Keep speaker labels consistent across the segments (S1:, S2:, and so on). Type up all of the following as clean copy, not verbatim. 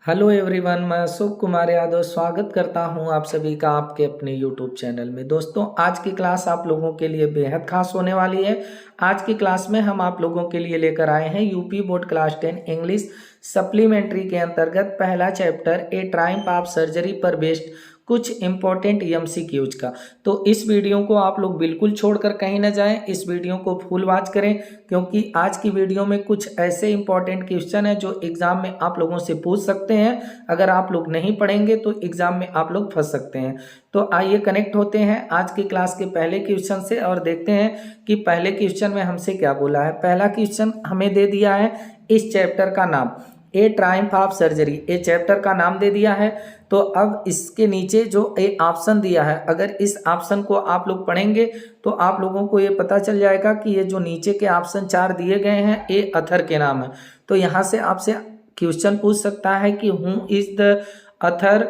S1: Hello everyone, मैं अशोक कुमार यादव स्वागत करता हूं आप सभी का आपके अपने यूट्यूब चैनल में। दोस्तों, आज की क्लास आप लोगों के लिए बेहद खास होने वाली है। आज की क्लास में हम आप लोगों के लिए लेकर आए हैं UP board class 10 English supplementary के अंतर्गत पहला chapter A Triumph of surgery पर बेस्ड कुछ इंपॉर्टेंट एमसीक्यूज का। तो इस वीडियो को आप लोग बिल्कुल छोड़कर कहीं ना जाएं, इस वीडियो को फुल वॉच करें, क्योंकि आज की वीडियो में कुछ ऐसे इंपॉर्टेंट क्वेश्चन है जो एग्जाम में आप लोगों से पूछ सकते हैं। अगर आप लोग नहीं पढ़ेंगे तो एग्जाम में आप लोग फंस सकते हैं। तो आइए कनेक्ट होते हैं आज की क्लास के पहले क्वेश्चन से और देखते हैं कि पहले क्वेश्चन में हमसे क्या बोला है। पहला क्वेश्चन हमें दे दिया है इस चैप्टर का नाम, ए Triumph of surgery. A chapter का नाम दे दिया है। तो अब इसके नीचे जो ए ऑप्शन दिया है, अगर इस ऑप्शन को आप लोग पढ़ेंगे तो आप लोगों को ये पता चल जाएगा कि ये जो नीचे के ऑप्शन 4 दिए गए हैं ये अथर के नाम है। तो यहाँ से आपसे क्वेश्चन पूछ सकता है कि who is the Athar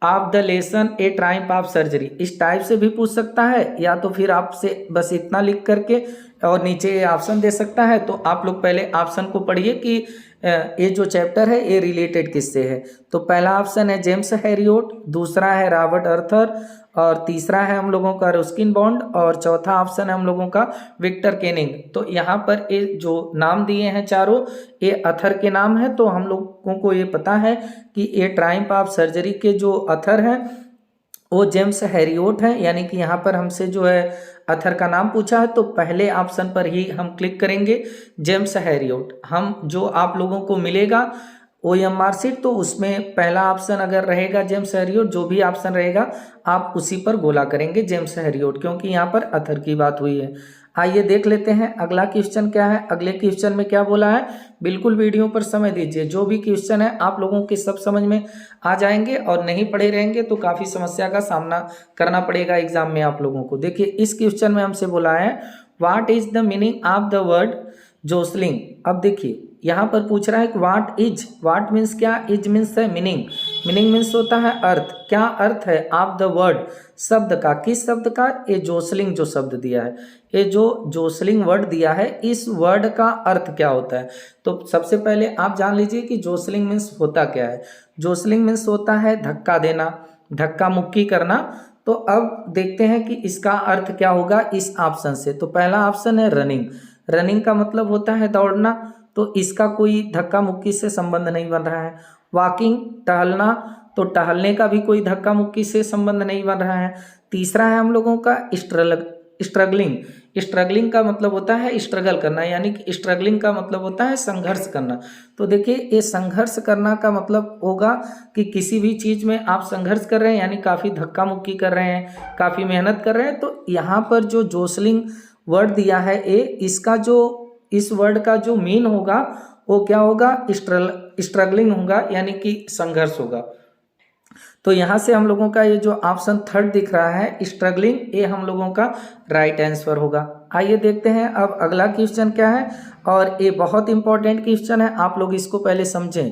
S1: of the lesson A Triumph of surgery. इस टाइप से भी पूछ सकता है, या तो फिर आपसे बस इतना लिख करके और नीचे ये ऑप्शन दे सकता है। तो आप लोग पहले ऑप्शन को पढ़िए कि ये जो चैप्टर है ये रिलेटेड किससे है। तो पहला ऑप्शन है जेम्स हैरियोट, दूसरा है रॉबर्ट अर्थर, और तीसरा है हम लोगों का रस्किन बॉन्ड, और चौथा ऑप्शन है हम लोगों का विक्टर केनिंग। तो यहाँ पर ये जो नाम दिए हैं चारों, ये अथर के नाम है। तो हम लोगों को ये पता है कि ये ट्रायम्फ ऑफ सर्जरी के जो अथर हैं वो जेम्स हैरियोट है, यानी कि यहाँ पर हमसे जो है अथर का नाम पूछा है। तो पहले ऑप्शन पर ही हम क्लिक करेंगे, जेम्स हैरियोट। हम जो आप लोगों को मिलेगा OMR शीट, तो उसमें पहला ऑप्शन अगर रहेगा जेम्स हैरियोट, जो भी ऑप्शन रहेगा आप उसी पर गोला करेंगे जेम्स हैरियोट, क्योंकि यहाँ पर अथर की बात हुई है। आइए देख लेते हैं अगला क्वेश्चन क्या है। अगले क्वेश्चन में क्या बोला है, बिल्कुल वीडियो पर समय दीजिए। जो भी क्वेश्चन है आप लोगों के सब समझ में आ जाएंगे, और नहीं पढ़े रहेंगे तो काफ़ी समस्या का सामना करना पड़ेगा एग्जाम में आप लोगों को। देखिए इस क्वेश्चन में हमसे बोला है what is the meaning of the word jostling. अब देखिए यहाँ पर पूछ रहा है कि व्हाट इज, व्हाट मीन्स क्या, इज मीन्स है मीनिंग, मीनिंग मीन्स होता है अर्थ। क्या अर्थ है ऑफ द वर्ड, शब्द का, किस शब्द का, ये जोसलिंग जो शब्द दिया है, ये जो जोसलिंग वर्ड दिया है, इस वर्ड का अर्थ क्या होता है। तो सबसे पहले आप जान लीजिए कि जोसलिंग मीन्स होता क्या है। जोसलिंग मीन्स होता है धक्का देना, धक्का मुक्की करना। तो अब देखते हैं कि इसका अर्थ क्या होगा इस ऑप्शन से। तो पहला ऑप्शन है रनिंग। रनिंग का मतलब होता है दौड़ना, तो इसका कोई धक्का मुक्की से संबंध नहीं बन रहा है। वॉकिंग, टहलना, तो टहलने का भी कोई धक्का मुक्की से संबंध नहीं बन रहा है। तीसरा है हम लोगों का स्ट्रगलिंग। स्ट्रगलिंग का मतलब होता है स्ट्रगल करना, यानी कि स्ट्रगलिंग का मतलब होता है संघर्ष करना। तो देखिए ये संघर्ष करना का मतलब होगा कि किसी भी चीज़ में आप संघर्ष कर रहे हैं, यानी काफ़ी धक्का मुक्की कर रहे हैं, काफ़ी मेहनत कर रहे हैं। तो यहाँ पर जो जोसलिंग वर्ड दिया है ए, इसका जो इस वर्ड का जो मीन होगा वो क्या होगा, स्ट्रगलिंग होगा, यानी कि संघर्ष होगा। तो यहाँ से हम लोगों का ये जो ऑप्शन 3 दिख रहा है स्ट्रगलिंग, ये हम लोगों का राइट आंसर होगा। आइए देखते हैं अब अगला क्वेश्चन क्या है, और ये बहुत इंपॉर्टेंट क्वेश्चन है, आप लोग इसको पहले समझें।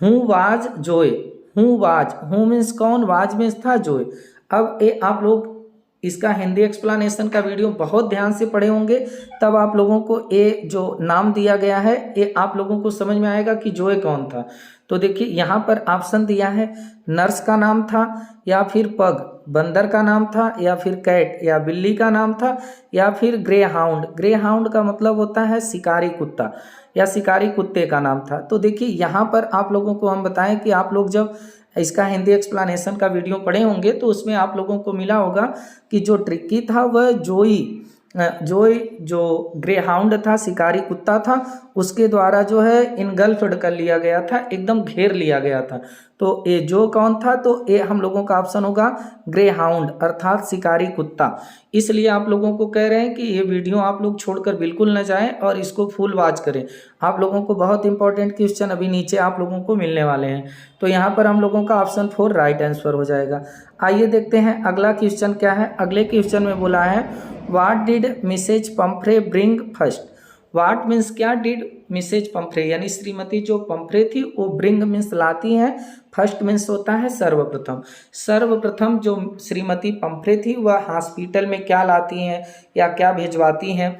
S1: Who was Joe, who was, who means कौन, वाज मीन्स था, जोए। अब ये आप लोग इसका हिंदी एक्सप्लेनेशन का वीडियो बहुत ध्यान से पढ़े होंगे, तब आप लोगों को ये जो नाम दिया गया है ये आप लोगों को समझ में आएगा कि जोए कौन था। तो देखिए यहाँ पर ऑप्शन दिया है नर्स का नाम था, या फिर पग बंदर का नाम था, या फिर कैट या बिल्ली का नाम था, या फिर ग्रे हाउंड। ग्रे हाउंड का मतलब होता है शिकारी कुत्ता, या शिकारी कुत्ते का नाम था। तो देखिए यहाँ पर आप लोगों को हम बताएं कि आप लोग जब इसका हिंदी एक्सप्लेनेशन का वीडियो पढ़े होंगे तो उसमें आप लोगों को मिला होगा कि जो ट्रिकी था वह जोई जो ग्रे हाउंड था, शिकारी कुत्ता था, उसके द्वारा जो है इनगल्फड कर लिया गया था, एकदम घेर लिया गया था। तो ये जो कौन था, तो ये हम लोगों का ऑप्शन होगा ग्रे हाउंड, अर्थात शिकारी कुत्ता। इसलिए आप लोगों को कह रहे हैं कि ये वीडियो आप लोग छोड़कर बिल्कुल न जाएं और इसको फुल वॉच करें। आप लोगों को बहुत इंपॉर्टेंट क्वेश्चन अभी नीचे आप लोगों को मिलने वाले हैं। तो यहाँ पर हम लोगों का ऑप्शन 4 राइट आंसर हो जाएगा। आइए देखते हैं अगला क्वेश्चन क्या है। अगले क्वेश्चन में बोला है what did Mrs Pumphrey bring first. What means क्या, डिड मिसेज पंफ्रे यानी श्रीमती जो पंफ्रे थी वो ब्रिंग मीन्स लाती हैं, फर्स्ट मीन्स होता है सर्वप्रथम। सर्वप्रथम जो श्रीमती पंफ्रे थी वह हॉस्पिटल में क्या लाती हैं या क्या भिजवाती हैं।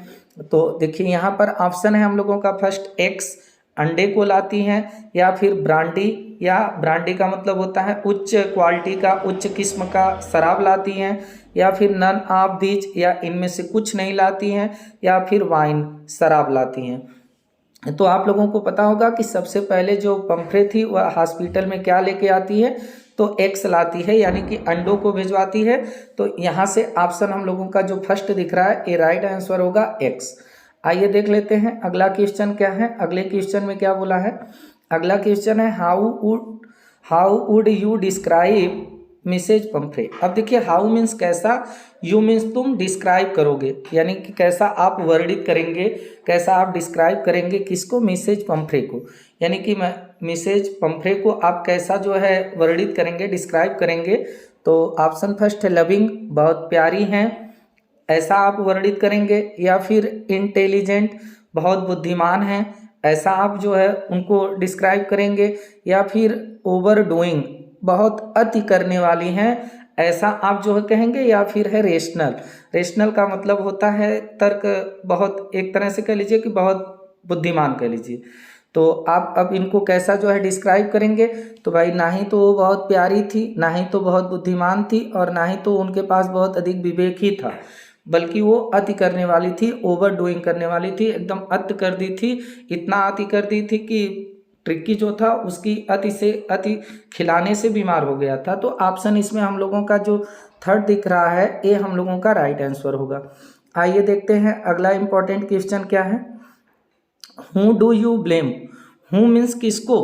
S1: तो देखिए यहाँ पर ऑप्शन है हम लोगों का फर्स्ट एक्स, अंडे को लाती हैं, या फिर ब्रांडी या ब्रांडी का मतलब होता है उच्च क्वालिटी का, उच्च किस्म का शराब लाती हैं, या फिर नन ऑफ दीज या इनमें से कुछ नहीं लाती हैं, या फिर वाइन शराब लाती हैं। तो आप लोगों को पता होगा कि सबसे पहले जो पंफ्रे थी वह हॉस्पिटल में क्या लेके आती है, तो एक्स लाती है, यानी कि अंडों को भिजवाती है। तो यहाँ से ऑप्शन हम लोगों का जो फर्स्ट दिख रहा है ये राइट आंसर होगा एक्स। आइए देख लेते हैं अगला क्वेश्चन क्या है। अगले क्वेश्चन में क्या बोला है, अगला क्वेश्चन है how would you describe Mrs Pumphrey. अब देखिए हाउ मीन्स कैसा, यू मीन्स तुम डिस्क्राइब करोगे, यानी कि कैसा आप वर्णित करेंगे, कैसा आप डिस्क्राइब करेंगे किसको, मिसेज पंफ्रे को, यानी कि मिसेज पंफ्रे को आप कैसा जो है वर्णित करेंगे, डिस्क्राइब करेंगे। तो ऑप्शन फर्स्ट है लविंग, बहुत प्यारी हैं, ऐसा आप वर्णित करेंगे, या फिर इंटेलिजेंट, बहुत बुद्धिमान हैं, ऐसा आप जो है उनको डिस्क्राइब करेंगे, या फिर ओवर डूइंग, बहुत अति करने वाली हैं, ऐसा आप जो है कहेंगे, या फिर है रेशनल। रेशनल का मतलब होता है तर्क, बहुत एक तरह से कह लीजिए कि बहुत बुद्धिमान कह लीजिए। तो आप अब इनको कैसा जो है डिस्क्राइब करेंगे, तो भाई ना ही तो वो बहुत प्यारी थी, ना ही तो बहुत बुद्धिमान थी, और ना ही तो उनके पास बहुत अधिक विवेक ही था, बल्कि वो अति करने वाली थी, ओवर डूइंग करने वाली थी, एकदम अति कर दी थी, इतना अति कर दी थी कि ट्रिक्की जो था उसकी अति से अति खिलाने से बीमार हो गया था। तो ऑप्शन इसमें हम लोगों का जो थर्ड दिख रहा है ये हम लोगों का राइट आंसर होगा। आइए देखते हैं अगला इंपॉर्टेंट क्वेश्चन क्या है। Who do you blame, who means किसको,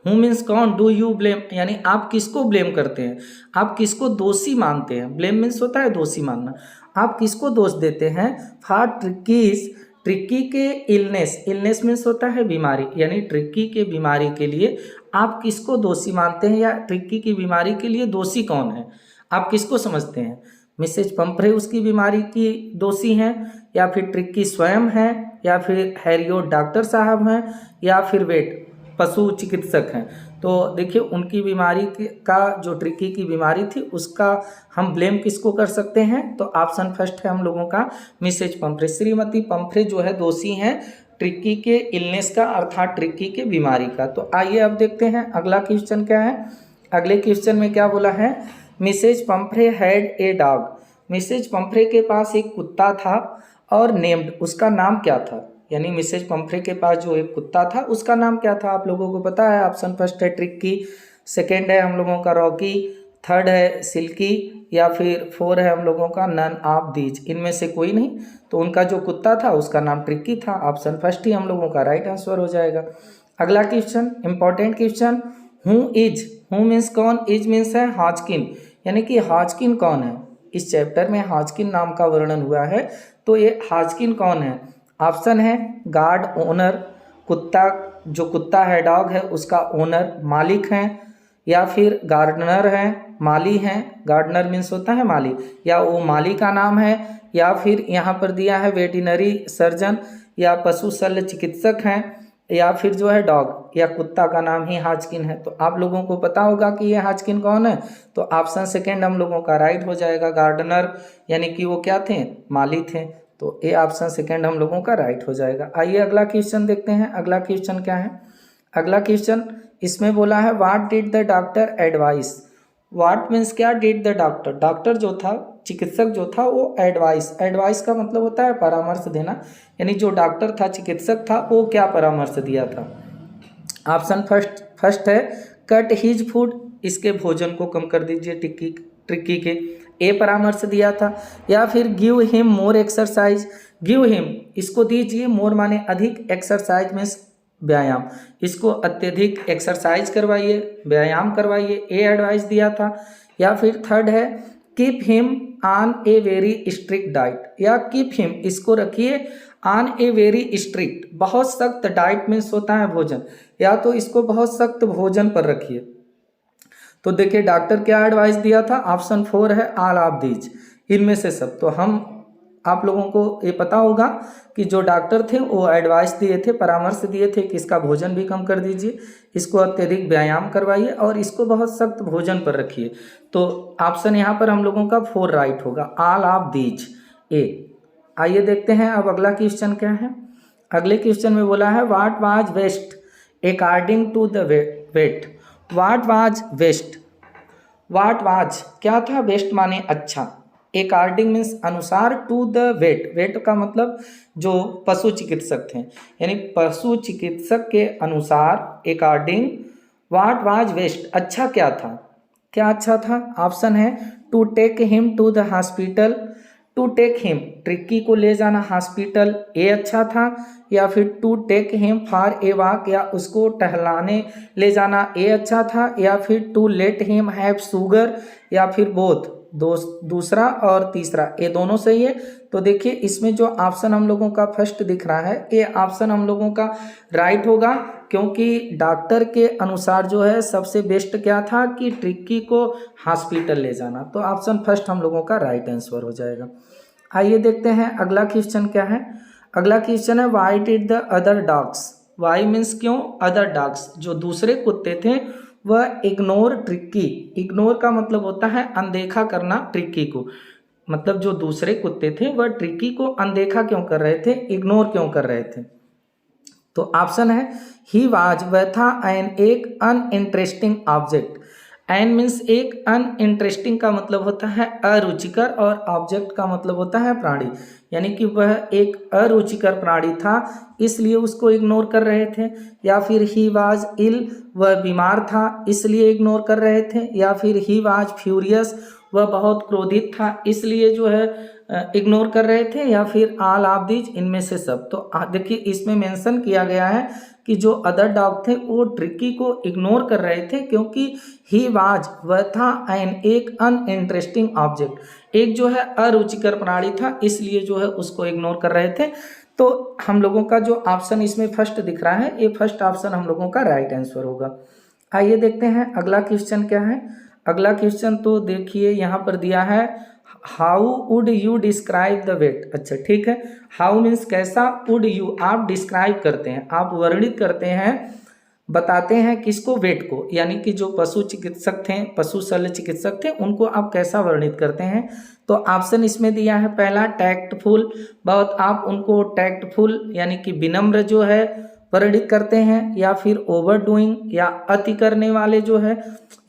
S1: हु मीन्स कौन, डू यू ब्लेम यानी आप किसको ब्लेम करते हैं, आप किसको दोषी मानते हैं। ब्लेम मीन्स होता है दोषी मानना। आप किसको दोष देते हैं, फॉर ट्रिक्कीज, ट्रिक्की के इलनेस, इलनेस मीन्स होता है बीमारी, यानी ट्रिक्की के बीमारी के लिए आप किसको दोषी मानते हैं, या ट्रिक्की की बीमारी के लिए दोषी कौन है, आप किसको समझते हैं। मिसेज पंफ्रे उसकी बीमारी की दोषी हैं, या फिर ट्रिक्की स्वयं है, या फिर हैरियोट डॉक्टर साहब हैं, या फिर वेट पशु चिकित्सक हैं। तो देखिए उनकी बीमारी का, जो ट्रिक्की की बीमारी थी उसका हम ब्लेम किसको कर सकते हैं, तो ऑप्शन फर्स्ट है हम लोगों का मिसेज पंफ्रे। श्रीमती पंफ्रे जो है दोषी हैं ट्रिक्की के इलनेस का, अर्थात ट्रिक्की के बीमारी का। तो आइए अब देखते हैं अगला क्वेश्चन क्या है। अगले क्वेश्चन में क्या बोला है, Mrs Pumphrey had a dog, Mrs Pumphrey के पास एक कुत्ता था, और नेम्ड, उसका नाम क्या था, यानी मिसेज पंफ्रे के पास जो एक कुत्ता था उसका नाम क्या था, आप लोगों को पता है। ऑप्शन फर्स्ट है ट्रिक्की, सेकेंड है हम लोगों का रॉकी, थर्ड है सिल्की, या फिर फोर है हम लोगों का नन ऑफ दीज, इनमें से कोई नहीं। तो उनका जो कुत्ता था उसका नाम ट्रिक्की था, ऑप्शन फर्स्ट ही हम लोगों का राइट आंसर हो जाएगा। अगला question important question, who is, who means कौन, इज मीन्स है हॉजकिन, यानी कि हॉजकिन कौन है। इस चैप्टर में हॉजकिन नाम का वर्णन हुआ है, तो ये हॉजकिन कौन है। ऑप्शन है गार्ड ओनर, कुत्ता जो कुत्ता है डॉग है उसका ओनर मालिक हैं, या फिर गार्डनर हैं माली हैं, गार्डनर मीन्स होता है माली, या वो माली का नाम है, या फिर यहाँ पर दिया है वेटिनरी सर्जन या पशु शल्य चिकित्सक हैं, या फिर जो है डॉग या कुत्ता का नाम ही हाजकिन है। तो आप लोगों को पता होगा कि ये हाजकिन कौन है, तो ऑप्शन सेकेंड हम लोगों का राइट हो जाएगा, गार्डनर, यानी कि वो क्या थे, माली थे। तो ये ऑप्शन सेकेंड हम लोगों का राइट हो जाएगा। आइए अगला क्वेश्चन देखते हैं। अगला क्वेश्चन क्या है, अगला क्वेश्चन इसमें बोला है what did the doctor advice, what means क्या, डिड द डॉक्टर, डॉक्टर जो था चिकित्सक जो था वो एडवाइस, एडवाइस का मतलब होता है परामर्श देना, यानी जो डॉक्टर था चिकित्सक था वो क्या परामर्श दिया था। ऑप्शन फर्स्ट है कट हिज फूड, इसके भोजन को कम कर दीजिए, ट्रिक्की के, ए परामर्श दिया था, या फिर give him more exercise, give him इसको दीजिए, मोर माने अधिक, एक्सरसाइज में व्यायाम, इसको अत्यधिक एक्सरसाइज करवाइए, व्यायाम करवाइए, ए एडवाइस दिया था। या फिर थर्ड है keep him on a very strict diet, या कीप हिम इसको रखिए ऑन ए वेरी स्ट्रिक्ट, बहुत सख्त डाइट में होता है भोजन, या तो इसको बहुत सख्त भोजन पर रखिए। तो देखिए डॉक्टर क्या एडवाइस दिया था, ऑप्शन फोर है ऑल ऑफ दीज, इनमें से सब। तो हम आप लोगों को ये पता होगा कि जो डॉक्टर थे वो एडवाइस दिए थे, परामर्श दिए थे कि इसका भोजन भी कम कर दीजिए, इसको अत्यधिक व्यायाम करवाइए, और इसको बहुत सख्त भोजन पर रखिए। तो ऑप्शन यहाँ पर हम लोगों का फोर राइट होगा, ऑल ऑफ दीज, ए। आइए देखते हैं अब अगला क्वेश्चन क्या है। अगले क्वेश्चन में बोला है what was best according to the vet, what was best, what was क्या था, वेस्ट माने अच्छा, अकॉर्डिंग मीन्स अनुसार, टू द वेट, वेट का मतलब जो पशु चिकित्सक थे, यानी पशु चिकित्सक के अनुसार, अकॉर्डिंग, वाट वाज वेस्ट अच्छा क्या था, क्या अच्छा था। ऑप्शन है to take him to the hospital, to take him Tricki को ले जाना हॉस्पिटल, ये अच्छा था, या फिर to take him for a walk या उसको टहलाने ले जाना, ये अच्छा था, या फिर to let him have sugar, या फिर बोथ, दूसरा और तीसरा ये दोनों सही है। तो देखिए इसमें जो ऑप्शन हम लोगों का फर्स्ट दिख रहा है ये ऑप्शन हम लोगों का राइट होगा, क्योंकि डॉक्टर के अनुसार जो है सबसे बेस्ट क्या था कि ट्रिक्की को हॉस्पिटल ले जाना, तो ऑप्शन फर्स्ट हम लोगों का राइट आंसर हो जाएगा। आइए देखते हैं अगला क्वेश्चन क्या है। अगला क्वेश्चन है why did the other dogs, why means क्यों, अदर डॉग्स जो दूसरे कुत्ते थे वह इग्नोर ट्रिक्की, इग्नोर का मतलब होता है अनदेखा करना ट्रिक्की को, मतलब जो दूसरे कुत्ते थे वह ट्रिक्की को अनदेखा क्यों कर रहे थे, इग्नोर क्यों कर रहे थे। तो ऑप्शन है ही वाज, वह था एन एक अनइंटरेस्टिंग ऑब्जेक्ट, एन मीन्स एक, अनइंटरेस्टिंग का मतलब होता है अरुचिकर और ऑब्जेक्ट का मतलब होता है प्राणी, यानी कि वह एक अरुचिकर प्राणी था इसलिए उसको इग्नोर कर रहे थे, या फिर ही वाज इल, वह बीमार था इसलिए इग्नोर कर रहे थे, या फिर ही वाज फ्यूरियस, वह बहुत क्रोधित था इसलिए जो है इग्नोर कर रहे थे, या फिर ऑल ऑफ दीज इनमें से सब। तो देखिए इसमें मेंशन किया गया है कि जो अदर डॉग थे वो ट्रिक्की को इग्नोर कर रहे थे क्योंकि ही वाज, वह था एन एक अनइंटरेस्टिंग ऑब्जेक्ट, एक जो है अरुचिकर प्राणी था इसलिए जो है उसको इग्नोर कर रहे थे। तो हम लोगों का जो ऑप्शन इसमें फर्स्ट दिख रहा है ये फर्स्ट ऑप्शन हम लोगों का राइट आंसर होगा। आइए देखते हैं अगला क्वेश्चन क्या है। अगला क्वेश्चन तो देखिए यहाँ पर दिया है how would you describe the vet, अच्छा ठीक है, हाउ मीन्स कैसा, वुड यू आप डिस्क्राइब करते हैं, आप वर्णित करते हैं, बताते हैं किसको, वेट को, यानी कि जो पशु चिकित्सक थे, पशु शल्य चिकित्सक थे उनको आप कैसा वर्णित करते हैं। तो ऑप्शन इसमें दिया है पहला टैक्टफुल, बहुत आप उनको टैक्टफुल यानी कि विनम्र जो है वर्णित करते हैं, या फिर ओवर डूइंग या अति करने वाले जो है,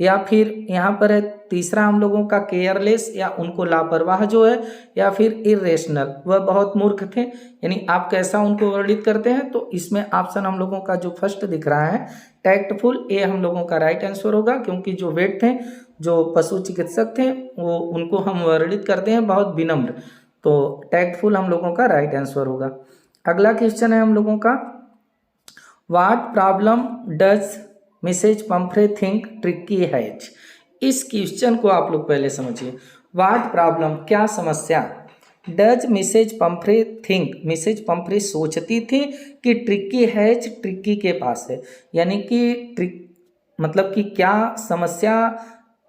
S1: या फिर यहाँ पर है तीसरा हम लोगों का केयरलेस या उनको लापरवाह जो है, या फिर इरेशनल वह बहुत मूर्ख थे, यानी आप कैसा उनको वर्णित करते हैं। तो इसमें ऑप्शन हम लोगों का जो फर्स्ट दिख रहा है टैक्टफुल, ये हम लोगों का राइट आंसर होगा, क्योंकि जो वेट थे जो पशु चिकित्सक थे वो उनको हम वर्णित करते हैं बहुत विनम्र, तो टैक्टफुल हम लोगों का राइट आंसर होगा। अगला क्वेश्चन है हम लोगों का what problem does Mrs Pumphrey think Tricki has, इस क्वेश्चन को आप लोग पहले समझिए। व्हाट प्रॉब्लम क्या समस्या, does Mrs Pumphrey think, Mrs Pumphrey सोचती थी कि ट्रिक्की हैज ट्रिक्की के पास है, यानी कि ट्रिक मतलब कि क्या समस्या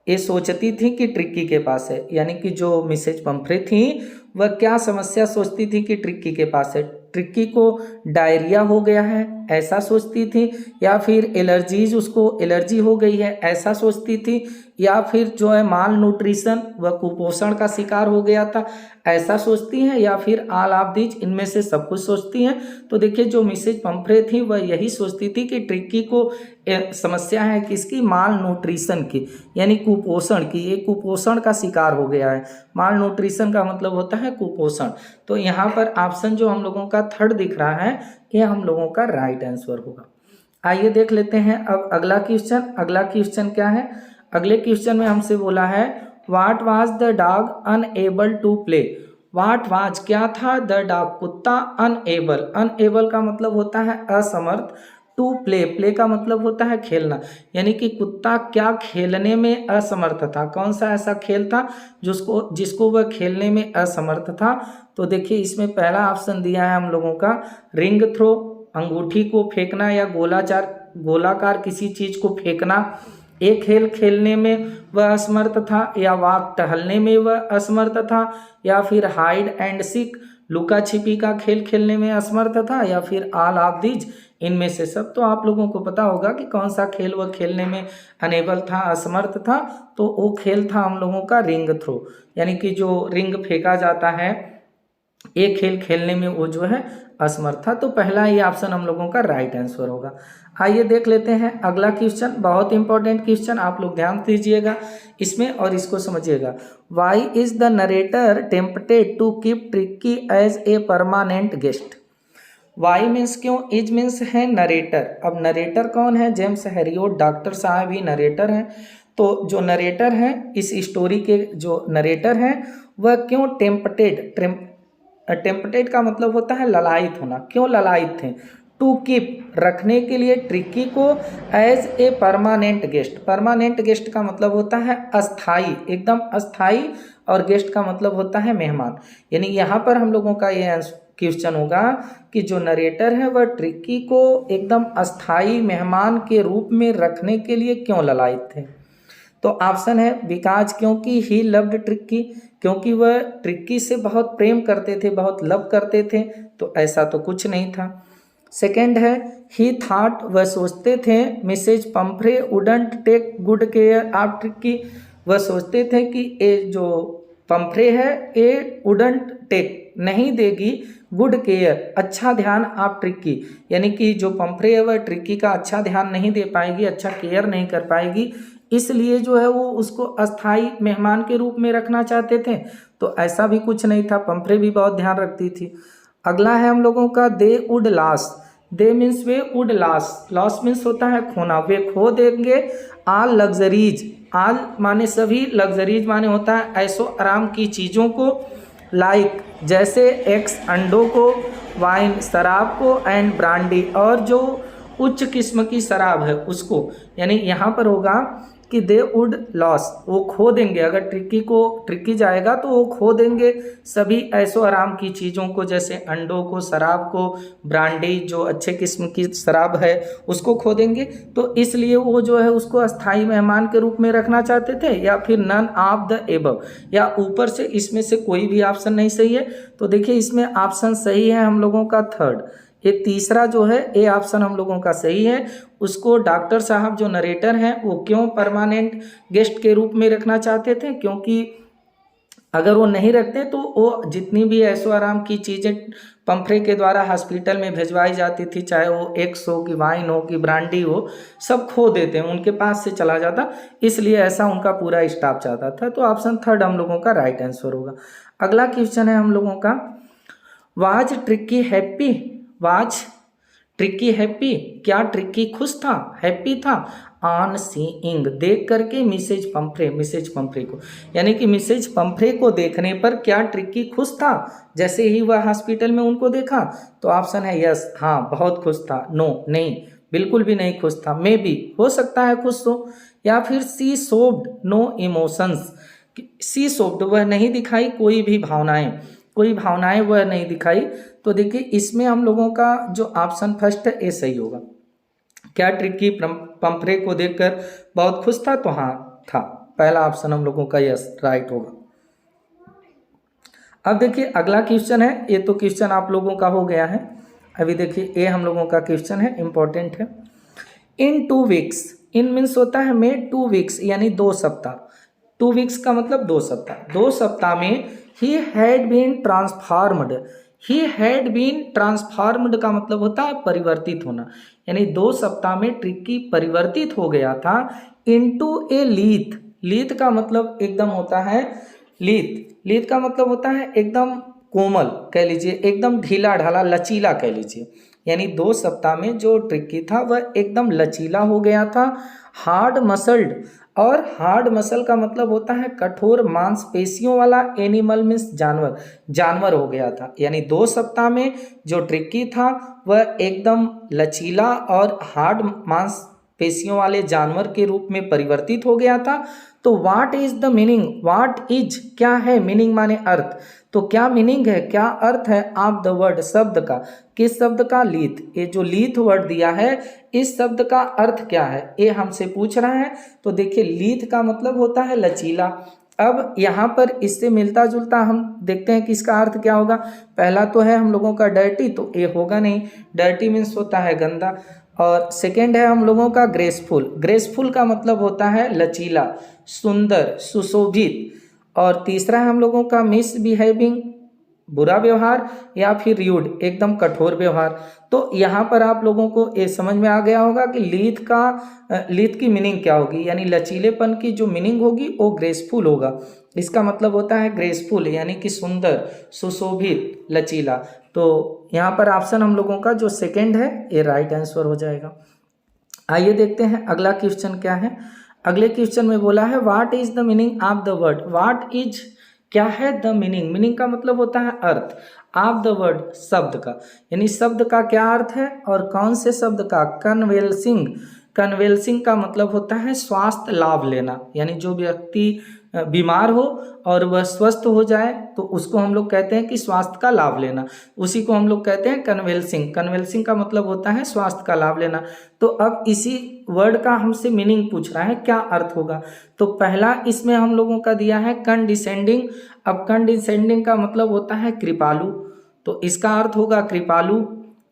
S1: ये सोचती थी कि ट्रिक्की के पास है, यानी कि जो मिसेज पंफ्रे थी वह क्या समस्या सोचती थी कि ट्रिक्की के पास है, ट्रिक्की को डायरिया हो गया है ऐसा सोचती थी, या फिर एलर्जीज उसको एलर्जी हो गई है ऐसा सोचती थी, या फिर जो है माल न्यूट्रिशन वह कुपोषण का शिकार हो गया था ऐसा सोचती हैं, या फिर ऑल ऑफ दीज इनमें से सब कुछ सोचती हैं। तो देखिए जो मिसेज पंफ्रे थी वह यही सोचती थी कि ट्रिक्की को समस्या है किसकी, माल न्यूट्रिशन की, यानी कुपोषण की, ये कुपोषण का शिकार हो गया है, माल न्यूट्रिशन का मतलब होता है कुपोषण। तो यहाँ पर ऑप्शन जो हम लोगों का थर्ड दिख रहा है ये हम लोगों का राइट आंसर होगा। आइए देख लेते हैं अब अगला क्वेश्चन। अगला क्वेश्चन क्या है, अगले क्वेश्चन में हमसे बोला है what was the dog unable to play, what was क्या था, द डॉग कुत्ता, अनएबल, अनएबल का मतलब होता है असमर्थ, टू प्ले, प्ले का मतलब होता है खेलना, यानी कि कुत्ता क्या खेलने में असमर्थ था, कौन सा ऐसा खेल था जिसको वह खेलने में असमर्थ था। तो देखिए इसमें पहला ऑप्शन दिया है हम लोगों का रिंग थ्रो, अंगूठी को फेंकना या गोलाकार किसी चीज को फेंकना, एक खेल खेलने में वह असमर्थ था, या वॉक टहलने में वह असमर्थ था, या फिर हाइड एंड सीक लुका छिपी का खेल खेलने में असमर्थ था, या फिर ऑल ऑफ दीज इनमें से सब। तो आप लोगों को पता होगा कि कौन सा खेल वह खेलने में अनेबल था, असमर्थ था, तो वो खेल था हम लोगों का रिंग थ्रो, यानी कि जो रिंग फेंका जाता है एक खेल खेलने में वो जो है असमर्थ था। तो पहला ही ऑप्शन हम लोगों का राइट आंसर होगा। आइए देख लेते हैं अगला क्वेश्चन, बहुत इंपॉर्टेंट क्वेश्चन, आप लोग ध्यान दीजिएगा इसमें और इसको समझिएगा। Why is the narrator tempted to keep Tricki as a permanent guest. Why means क्यों, इज मीन्स है नरेटर। अब नरेटर कौन है? जेम्स हैरियोट डॉक्टर साहब ही नरेटर हैं। तो जो नरेटर हैं इस स्टोरी के, जो नरेटर हैं वह क्यों टेम्पटेड, टेम्पटेड का मतलब होता है ललायित होना, क्यों ललायित थे? टू कीप रखने के लिए ट्रिक्की को as a permanent guest. Permanent guest का मतलब होता है अस्थाई, एकदम अस्थाई, और गेस्ट का मतलब होता है मेहमान। यानी यहाँ पर हम लोगों का ये क्वेश्चन होगा कि जो नरेटर है वह ट्रिक्की को एकदम अस्थाई मेहमान के रूप में रखने के लिए क्यों ललायित थे? तो ऑप्शन है बिकॉज, क्योंकि ही लव्ड ट्रिक्की, क्योंकि वह ट्रिक्की से बहुत प्रेम करते थे, बहुत लव करते थे। तो ऐसा तो कुछ नहीं था। सेकेंड है ही थॉट, वह सोचते थे Mrs Pumphrey wouldn't take good care of Tricki, वह सोचते थे कि ये जो पंफ्रे है ये वुडंट टेक, नहीं देगी, गुड केयर, अच्छा ध्यान आप ट्रिक्की, यानी कि जो पंफ्रे है वह ट्रिक्की का अच्छा ध्यान नहीं दे पाएगी, अच्छा केयर नहीं कर पाएगी, इसलिए जो है वो उसको अस्थाई मेहमान के रूप में रखना चाहते थे। तो ऐसा भी कुछ नहीं था, पंफ्रे भी बहुत ध्यान रखती थी। अगला है हम लोगों का they would loss. They means way, would loss, loss means होता है खोना, वे खो देंगे ऑल लग्जरीज। ऑल माने सभी, लग्जरीज माने होता है ऐशो आराम की चीज़ों को, लाइक जैसे एग्स अंडों को, वाइन शराब को, एंड ब्रांडी और जो उच्च किस्म की शराब है उसको। यानी यहाँ पर होगा कि दे वुड लॉस, वो खो देंगे, अगर ट्रिक्की जाएगा तो वो खो देंगे सभी ऐशो आराम की चीज़ों को, जैसे अंडों को, शराब को, ब्रांडी जो अच्छे किस्म की शराब है उसको खो देंगे। तो इसलिए वो जो है उसको अस्थाई मेहमान के रूप में रखना चाहते थे, या फिर नन ऑफ द एबव, या ऊपर से इसमें से कोई भी ऑप्शन नहीं सही है। तो देखिए इसमें ऑप्शन सही है हम लोगों का थर्ड, ये तीसरा जो है ए ऑप्शन हम लोगों का सही है। उसको डॉक्टर साहब जो नरेटर हैं वो क्यों परमानेंट गेस्ट के रूप में रखना चाहते थे? क्योंकि अगर वो नहीं रखते तो वो जितनी भी ऐशो आराम की चीज़ें पंफ्रे के द्वारा हॉस्पिटल में भिजवाई जाती थी, चाहे वो एक्स हो कि वाइन हो कि ब्रांडी हो, सब खो देते हैं, उनके पास से चला जाता, इसलिए ऐसा उनका पूरा स्टाफ चाहता था। तो ऑप्शन थर्ड हम लोगों का राइट आंसर होगा। अगला क्वेश्चन है हम लोगों का, was tricky happy? Was tricky happy, क्या ट्रिक्की खुश था, हैप्पी था? ऑन सीइंग, देख करके मिसेज पंफ्रे को, यानी कि मिसेज पंफ्रे को देखने पर क्या ट्रिक्की खुश था जैसे ही वह हॉस्पिटल में उनको देखा? तो ऑप्शन है यस, हाँ बहुत खुश था, नो नहीं, बिल्कुल भी नहीं खुश था, मे बी हो सकता है खुश हो, या फिर सी सोब्ड नो इमोशंस, सी सोब्ड वह नहीं दिखाई कोई भी भावनाएं, कोई भावनाएं वह नहीं दिखाई। तो देखिए इसमें हम लोगों का जो ऑप्शन फर्स्ट है ये सही होगा। क्या ट्रिक्की पंफ्रे को देखकर बहुत खुश था? तो हाँ था, पहला ऑप्शन हम लोगों का यस राइट होगा। अब देखिए अगला क्वेश्चन है, ये तो क्वेश्चन आप लोगों का हो गया है। अभी देखिए ये हम लोगों का क्वेश्चन है, इंपॉर्टेंट है। इन 2 वीक्स, इन मीन्स होता है में, 2 वीक्स यानी 2 सप्ताह, 2 वीक्स का मतलब 2 सप्ताह, 2 सप्ताह में he had been transformed. He had been transformed का मतलब होता है परिवर्तित होना, यानी 2 सप्ताह में ट्रिक्की परिवर्तित हो गया था इनटू ए लीथ। लीथ का मतलब एकदम होता है, लीथ का मतलब होता है एकदम कोमल कह लीजिए, एकदम ढीला ढाला लचीला कह लीजिए। यानी 2 सप्ताह में जो ट्रिक्की था वह एकदम लचीला हो गया था, हार्ड मसल्ड, और हार्ड मसल का मतलब होता है कठोर मांसपेशियों वाला, एनिमल मीन्स जानवर, जानवर हो गया था। यानी 2 सप्ताह में जो ट्रिक्की था वह एकदम लचीला और हार्ड मांसपेशियों वाले जानवर के रूप में परिवर्तित हो गया था। तो what is the meaning, what is क्या है, मीनिंग माने अर्थ, तो क्या मीनिंग है, क्या अर्थ है ऑफ द वर्ड, शब्द का, किस शब्द का, लीथ। ये जो लीथ वर्ड दिया है इस शब्द का अर्थ क्या है ये हमसे पूछ रहा है। तो देखिए लीथ का मतलब होता है लचीला। अब यहाँ पर इससे मिलता जुलता हम देखते हैं कि इसका अर्थ क्या होगा। पहला तो है हम लोगों का डर्टी, तो ये होगा नहीं, डर्टी मीन्स होता है गंदा। और सेकेंड है हम लोगों का ग्रेसफुल, ग्रेसफुल का मतलब होता है लचीला, सुंदर, सुशोभित। और तीसरा है हम लोगों का मिसबिहेविंग, बुरा व्यवहार, या फिर र्यूड एकदम कठोर व्यवहार। तो यहाँ पर आप लोगों को ये समझ में आ गया होगा कि लीथ की मीनिंग क्या होगी, यानी लचीलेपन की जो मीनिंग होगी वो ग्रेसफुल होगा। इसका मतलब होता है ग्रेसफुल यानी कि सुंदर, सुशोभित, लचीला। तो यहाँ पर ऑप्शन हम लोगों का जो सेकंड है ये राइट आंसर हो जाएगा। आइए देखते हैं अगला क्वेश्चन क्या है। अगले क्वेश्चन में बोला है what is the meaning of the word. What is क्या है द मीनिंग, मीनिंग का मतलब होता है अर्थ, ऑफ द वर्ड शब्द का, यानी शब्द का क्या अर्थ है और कौन से शब्द का। कन्वेल्सिंग, कन्वेल्सिंग का मतलब होता है स्वास्थ्य लाभ लेना, यानी जो व्यक्ति बीमार हो और वह स्वस्थ हो जाए तो उसको हम लोग कहते हैं कि स्वास्थ्य का लाभ लेना, उसी को हम लोग कहते हैं कन्वेल्सिंग। कन्वेल्सिंग का मतलब होता है स्वास्थ्य का लाभ लेना। तो अब इसी वर्ड का हमसे मीनिंग पूछ रहा है क्या अर्थ होगा। तो पहला इसमें हम लोगों का दिया है कंडिसेंडिंग। अब कंडिसेंडिंग का मतलब होता है कृपालु, तो इसका अर्थ होगा कृपालु,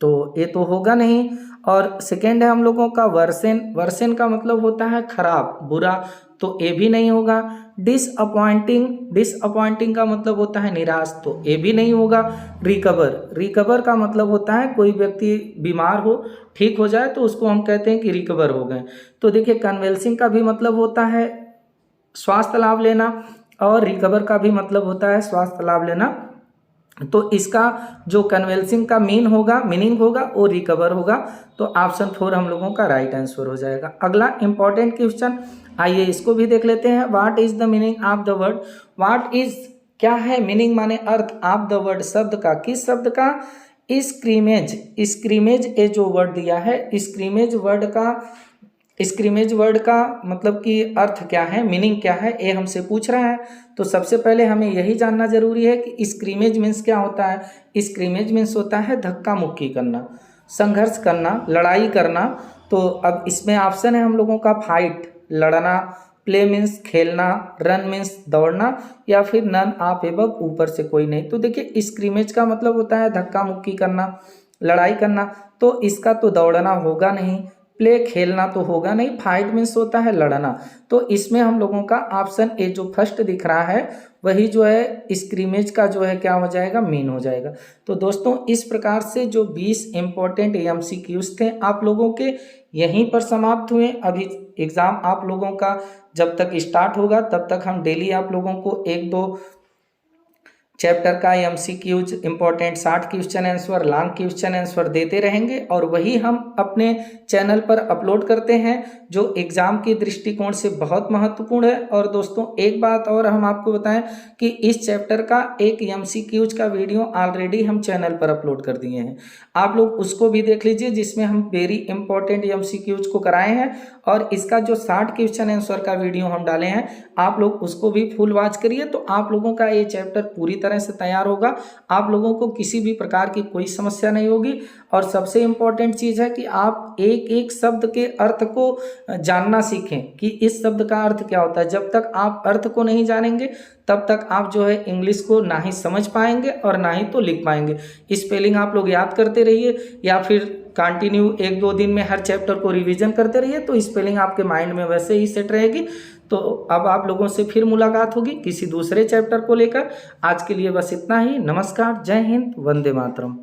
S1: तो ये तो होगा नहीं। और सेकेंड है हम लोगों का वर्सेन। वर्सेन का मतलब होता है खराब, बुरा, तो ये भी नहीं होगा। डिसअपॉइंटिंग, डिसअपॉइंटिंग का मतलब होता है निराश, तो ये भी नहीं होगा। रिकवर, रिकवर का मतलब होता है कोई व्यक्ति बीमार हो, ठीक हो जाए तो उसको हम कहते हैं कि रिकवर हो गए। तो देखिए कन्वेल्सिंग का भी मतलब होता है स्वास्थ्य लाभ लेना और रिकवर का भी मतलब होता है स्वास्थ्य लाभ लेना। तो इसका जो कन्वेल्सिंग का मीनिंग होगा वो रिकवर होगा। तो ऑप्शन 4 हम लोगों का राइट आंसर हो जाएगा। अगला इंपॉर्टेंट क्वेश्चन, आइए इसको भी देख लेते हैं। What is the meaning of the word. What is क्या है, मीनिंग माने अर्थ, ऑफ द वर्ड शब्द का, किस शब्द का। स्क्रीमेज, स्क्रीमेज ये जो वर्ड दिया है, स्क्रीमेज वर्ड का मतलब कि अर्थ क्या है, मीनिंग क्या है, ये हमसे पूछ रहा है। तो सबसे पहले हमें यही जानना जरूरी है कि स्क्रीमेज मीन्स क्या होता है। स्क्रीमेज मीन्स होता है धक्का मुक्की करना, संघर्ष करना, लड़ाई करना। तो अब इसमें ऑप्शन है हम लोगों का फाइट, लड़ना, प्ले मीन्स खेलना, रन मीन्स दौड़ना, या फिर नन ऑफ एबव ऊपर से कोई नहीं। तो देखिए स्क्रीमेज का मतलब होता है धक्का मुक्की करना, लड़ाई करना, तो इसका तो दौड़ना होगा नहीं, प्ले खेलना तो होगा नहीं, फाइट मीन्स होता है लड़ना। तो इसमें हम लोगों का ऑप्शन ए जो फर्स्ट दिख रहा है वही जो है स्क्रीमेज का जो है क्या हो जाएगा, मीन हो जाएगा। तो दोस्तों इस प्रकार से जो 20 इंपॉर्टेंट एमसीक्यूज थे आप लोगों के यहीं पर समाप्त हुए। अभी एग्जाम आप लोगों का जब तक स्टार्ट होगा तब तक हम डेली आप लोगों को 1-2 चैप्टर का MCQs important 60 question answer, long question answer देते रहेंगे और वही हम अपने चैनल पर अपलोड करते हैं जो एग्जाम के दृष्टिकोण से बहुत महत्वपूर्ण है। और दोस्तों एक बात और हम आपको बताएं कि इस चैप्टर का एक एमसीक्यूज का वीडियो ऑलरेडी हम चैनल पर अपलोड कर दिए हैं, आप लोग उसको भी देख लीजिए जिसमें हम वेरी इंपॉर्टेंट एमसीक्यूज को कराए हैं। और इसका जो 60 क्वेश्चन आंसर का वीडियो हम डाले हैं आप लोग उसको भी फुल वॉच करिए, तो आप लोगों का ये चैप्टर पूरी तरह से तैयार होगा, आप लोगों को किसी भी प्रकार की कोई समस्या नहीं होगी। और सबसे इम्पोर्टेंट चीज़ है कि आप एक एक शब्द के अर्थ को जानना सीखें कि इस शब्द का अर्थ क्या होता है। जब तक आप अर्थ को नहीं जानेंगे तब तक आप जो है इंग्लिश को ना ही समझ पाएंगे और ना ही तो लिख पाएंगे। स्पेलिंग आप लोग याद करते रहिए या फिर कंटिन्यू 1-2 दिन में हर चैप्टर को रिवीजन करते रहिए, तो स्पेलिंग आपके माइंड में वैसे ही सेट रहेगी। तो अब आप लोगों से फिर मुलाकात होगी किसी दूसरे चैप्टर को लेकर। आज के लिए बस इतना ही। नमस्कार, जय हिंद, वंदे मातरम।